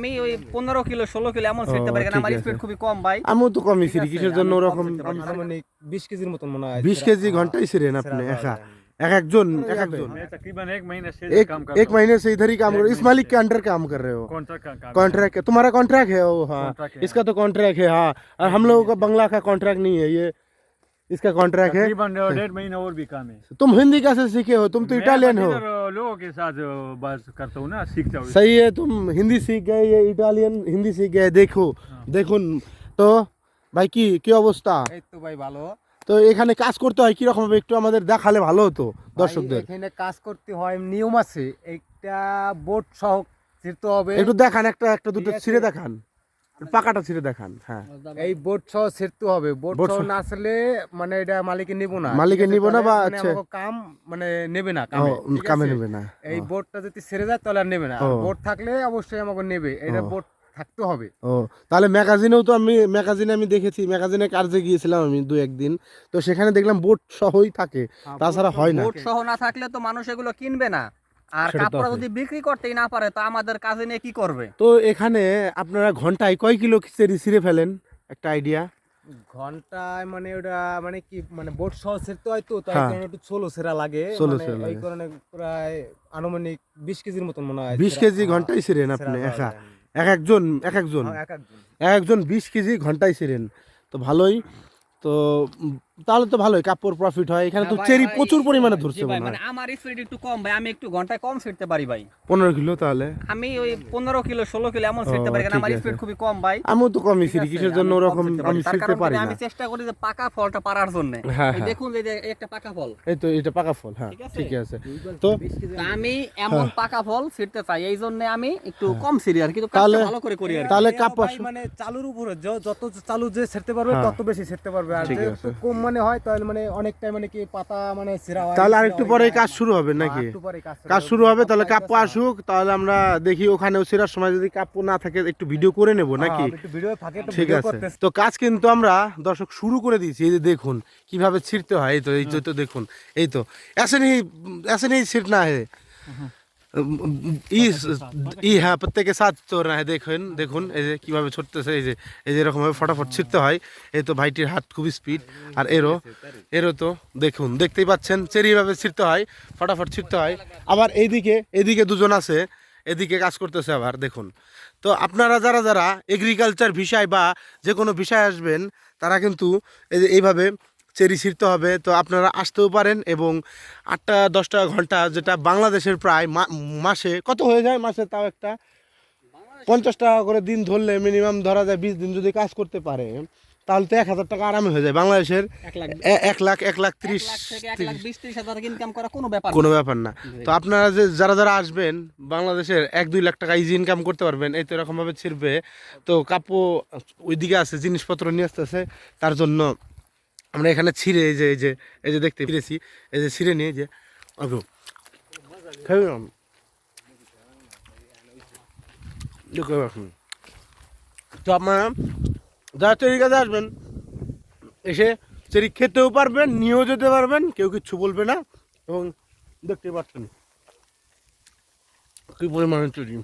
আমি ওই 15 kilo 16 kilo এমন ছিঁড়তে পারি, কারণ আমার স্পিড খুবই কম ভাই। আমিও তো কমই ছিঁড়ি, কিসের জন্য ওরকম? মানে 20 কেজির মতন মনে হয় 20 केजी घंटाई ছিঁড়েন আপনি একা? এক একজন मैं तकरीबन 1 महीने से एक काम कर एक महीने से इधर ही काम कर रहे हो, इस मालिक के अंडर काम कर रहे हो? कॉन्ट्रैक्ट का काम कॉन्ट्रैक्ट तुम्हारा कॉन्ट्रैक्ट है वो? हाँ, Contract है, इसका तो कॉन्ट्रैक्ट है। हाँ, और हम लोगों का बंगला का कॉन्ट्रैक्ट नहीं है, ये इसका कॉन्ट्रैक्ट है। तकरीबन 1.5 महीना और भी काम है। तुम हिंदी कैसे सीखे हो? तुम तो मैं इटालियन हो। इधर लोगों के साथ बात करता हूँ ना, सीख जाओ। सही है, तुम हिंदी सीख गए, ये इटालियन हिंदी सीख गए। देखो দেখুন তো ভাই, কি অবস্থা? এই তো ভাই ভালো। তো এখানে কাজ করতে হয় কি রকম ভাবে একটু আমাদের দেখালে ভালো হতো দর্শকদের। এখানে কাজ করতে হয়, নিয়ম আছে। একটা বোট সহ ছিঁড়তে হবে। একটু দেখান, একটা দুটো ছিঁড়ে দেখান, পাকাটা ছিঁড়ে দেখান। হ্যাঁ, এই বোট সহ ছিঁড়তে হবে। বোট বোট সহ সহ- না ছিঁড়লে মানে এটা মালিকে নিব না। মালিকে ঠিক আছে? নিব না বা তাহলে আচ্ছা। আমাকে কাম মানে নেবে না কামে। ও, ঠিক কামে আছে? নেবে না। এই বোটটা যদি ছেড়ে যায় তাহলে আর নেবে না। ও। বোট থাকলে অবশ্যই আমাকে নেবে। এটা বোট থাকতে হবে। ও, তাহলে ম্যাগাজিনেও তো ম্যাগাজিনে আমি দেখেছি, ম্যাগাজিনে কাজে গিয়েছিলাম আমি 2-1 দিন, তো সেখানে দেখলাম বোট সহই থাকে, তাছাড়া হয় না। বোট সহ না থাকলে তো মানুষ এগুলো কিনবে না, আর সেটা তো কাপড় আছে। যদি বিক্রি করতেই না পারে তো আমাদের কাজে নিয়ে কি করবে? তো এখানে আপনারা ঘন্টায় কয় কিলো ছিঁড়ে ফেলেন, একটা আইডিয়া? ঘন্টায় মানে ওটা মানে কি মানে বোট সহ ছিঁড়তে হয় তো, তাই হ্যাঁ। কারণে একটু ছোলো ছেঁড়া লাগে। ষোলো মানে ছেঁড়া এই লাগে। কারণে প্রায় আনুমানিক 20 কেজির মতন মনে হয়। 20 কেজি ঘন্টায় ছিঁড়েন আপনি একা? এক একজন এক একজন 20 কেজি ঘন্টায় ছিঁড়েন, তো ভালোই। তো তাহলে তো ভালোই, কাপড় প্রফিট হয়। এখানে তো ভাই, চেরি ভাই, প্রচুর পরিমাণে জি ধরছে ভাই, মনে মানে হয়। আমার স্পিড একটু কম ভাই, আমি একটু ঘন্টায় কম ছিঁড়তে পারি ভাই। 15 কিলো তাহলে? আমি ওই 15 কিলো 16 কিলো এমন ছিঁড়তে পারি, কারণ ঠিক আমার আছে। স্পিড খুবই কম ভাই। আমিও তো কমই ছিঁড়ি, ঠিক আছে, কিসের জন্য আমি কম ওরকম ছিঁড়তে আমি তার ছিঁড়তে কারণ পারি কি, না। আমি চেষ্টা করি যে পাকা ফলটা পারার জন্য। হ্যাঁ, এই হ্যাঁ। দেখুন এই যে একটা পাকা ফল, এই তো এটা পাকা ফল। হ্যাঁ, ঠিক আছে? ঠিক আছে। তো তা আমি এমন পাকা ফল ছিঁড়তে চাই, এই জন্য আমি একটু কম ছিঁড়ি আর কিন্তু তাহলে- কাজটা ভালো করে করি আর কি। তাহলে এরা কাপ ভাই মানে চালুর উপরে যত চালু যে ছিঁড়তে পারবে হ্যাঁ। তত বেশি ছিঁড়তে পারবে। আর ঠিক যে আছে। একটু কম মানে হয় তাহলে মানে অনেকটাই মানে কি পাতা মানে ছিঁড়া হয়। তাহলে আরেকটু পরে কাজ শুরু হবে নাকি? একটু পরে কাজ শুরু হবে, তাহলে কাপ্পু আসুক, তাহলে আমরা দেখি ওখানেও ছেঁড়ার সময় যদি কাপ্পু না থাকে একটু ভিডিও করে নেব নাকি? একটু ভিডিও ফাঁকে একটু ঠিক ভিডিও আছে। করতে। তো কাজ কিন্তু আমরা দর্শক শুরু করে দিয়েছি। এই যে দেখুন কিভাবে ছিঁড়তে হয়। এই তো দেখুন, এই তো ऐसे नहीं ছিঁড়না है। হ্যাঁ, প্রত্যেকে সাথ চোর হ্যাঁ। দেখুন এই যে কিভাবে ছুটতেছে, এই যে এরকম ভাবে ফটাফট ছিঁড়তে হয়। এই তো ভাইটির হাত খুবই স্পিড। আর এরও তো দেখুন, দেখতেই পাচ্ছেন চেরিভাবে ছিঁড়তে হয়, ফটাফট ছিঁড়তে হয়। আবার এইদিকে দুজন আছে, এদিকে কাজ করতেছে আবার দেখুন। তো আপনারা যারা এগ্রিকালচার ভিসায় বা যে কোনো ভিসায় আসবেন, তারা কিন্তু এইভাবে চেরি ছিঁড়তে হবে। তো আপনারা আসতেও পারেন, এবং 8-10 ঘন্টা, যেটা বাংলাদেশের প্রায় মাসে কত হয়ে যায়, মাসে তাও একটা 50 টাকা করে দিন ধরলে মিনিমাম ধরা যায় 20 দিন যদি কাজ করতে পারে, তাহলে তো 1000 টাকা আরামে হয়ে যায়। বাংলাদেশের 1 লাখ 1,30,000 থেকে 1,20,000 ইনকাম করা কোনো ব্যাপার কোনো ব্যাপার না। তো আপনারা যে যারা আসবেন বাংলাদেশের 1-2 লাখ টাকা ইজি ইনকাম করতে পারবেন। এই তো এরকমভাবে ছিঁড়বে। তো কাপড় ওইদিকে আছে, জিনিসপত্র নিয়ে আসতেছে, তার জন্য আমরা এখানে ছিঁড়ে এই যে দেখতে পেরেছি, এই যে ছিঁড়ে নিয়ে যে তো আপনারা যারা চেরি কাজে আসবেন, এসে চেরি খেতেও পারবেন, নিয়েও যেতে পারবেন, কেউ কিচ্ছু বলবে না। এবং দেখতে পাচ্ছেন কি পরিমাণে চেরি।